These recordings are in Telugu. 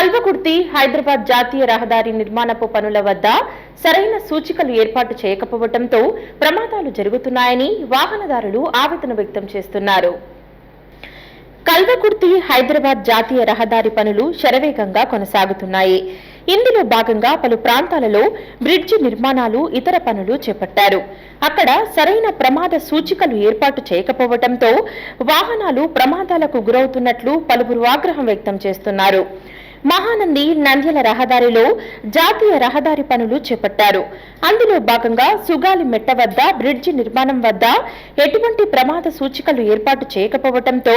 కల్వకుర్తి హైదరాబాద్ జాతీయ రహదారి నిర్మాణపు పనుల వద్ద సరైన సూచికలు ఏర్పాటు చేయకపోవడంతో ప్రమాదాలు జరుగుతున్నాయని వాహనదారులు ఆవేదన వ్యక్తం చేస్తున్నారు. కల్వకుర్తి హైదరాబాద్ జాతీయ రహదారి పనులు శరవేగంగా కొనసాగుతున్నాయి. ఇందులో భాగంగా పలు ప్రాంతాలలో బ్రిడ్జి నిర్మాణాలు, ఇతర పనులు చేపట్టారు. అక్కడ సరైన ప్రమాద సూచికలు ఏర్పాటు చేయకపోవడంతో వాహనాలు ప్రమాదాలకు గురవుతున్నట్లు పలువురు ఆగ్రహం వ్యక్తం చేస్తున్నారు. మహానంది నంద్యాల రహదారిలో జాతీయ రహదారి పనులు చేపట్టారు. అందులో భాగంగా సుగాలి మెట్ట వద్ద బ్రిడ్జి నిర్మాణం వద్ద ఎటువంటి ప్రమాద సూచికలు ఏర్పాటు చేయకపోవడంతో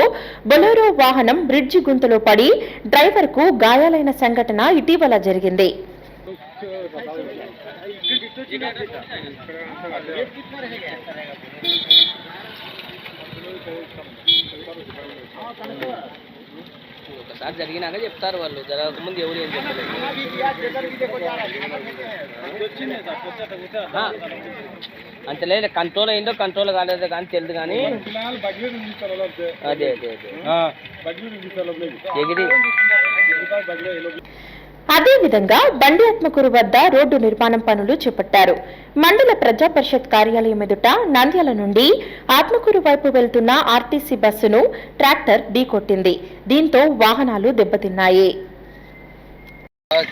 బొలెరో వాహనం బ్రిడ్జి గుంతలో పడి డ్రైవర్కు గాయాలైన సంఘటన ఇటీవల జరిగింది. ఒకసారి జరిగినాక చెప్తారు వాళ్ళు, జరగకముందు ఎవరు ఏం చెప్పలేదు. అంత లేదు, కంట్రోల్ అయిందో కంట్రోల్ కాలేదో కానీ తెలియదు. కానీ అదే అదే అదే ఎగిరి అదేవిధంగా బండి ఆత్మకూరు వద్ద రోడ్డు నిర్మాణం పనులు చేపట్టారు. మండల ప్రజా పరిషత్ కార్యాలయం ఎదుట నంద్యాల నుండి ఆత్మకూరు వైపు వెళ్తున్న ఆర్టీసీ బస్సును ట్రాక్టర్ ఢీకొట్టింది. దీంతో వాహనాలు దెబ్బతిన్నాయి.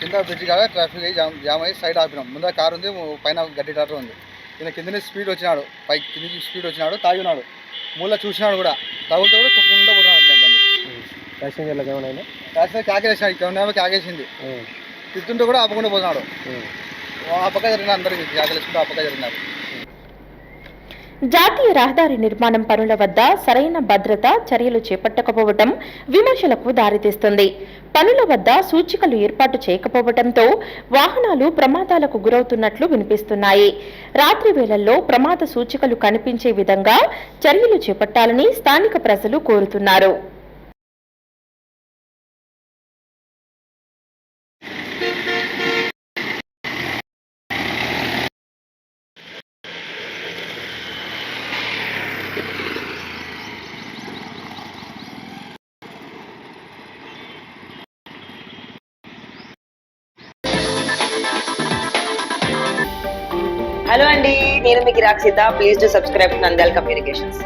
కింద బ్రిడ్జ్ కాగా ట్రాఫిక్ జామ్ అయ్యి సైడ్ ఆపినాం. ముందర కారు ఉంది, పైన గడ్డి టాటర్ ఉంది. ఈయన కింద స్పీడ్ వచ్చినాడు, పైకి కిందికి స్పీడ్ వచ్చినాడు, తాగినాడు. మూల చూసినాడు కూడా, తగులుతో కూడా కుట్టుకుంటూ పోతున్నాడు. ప్యాసింజర్లకు ఏమైనా ప్యాసింజర్ క్యాకేసాడు, ఇక్కడ క్యాకేసింది. తిట్టుంటే కూడా ఆపకుండా పోతున్నాడు. ఆ పక్క జరిగిన అందరికీ క్యాకేసుకుంటూ ఆ పక్క జరిగినారు. జాతీయ రహదారి నిర్మాణం పనుల వద్ద సరైన భద్రత చర్యలు చేపట్టకపోవడం విమర్శలకు దారితీస్తుంది. పనుల వద్ద సూచికలు ఏర్పాటు చేయకపోవడంతో వాహనాలు ప్రమాదాలకు గురవుతున్నట్లు వినిపిస్తున్నాయి. రాత్రి వేళల్లో ప్రమాద సూచికలు కనిపించే విధంగా చర్యలు చేపట్టాలని స్థానిక ప్రజలు కోరుతున్నారు. హలో అండి, నేను మీకు Rakshitha. Please to subscribe Nandyal communications.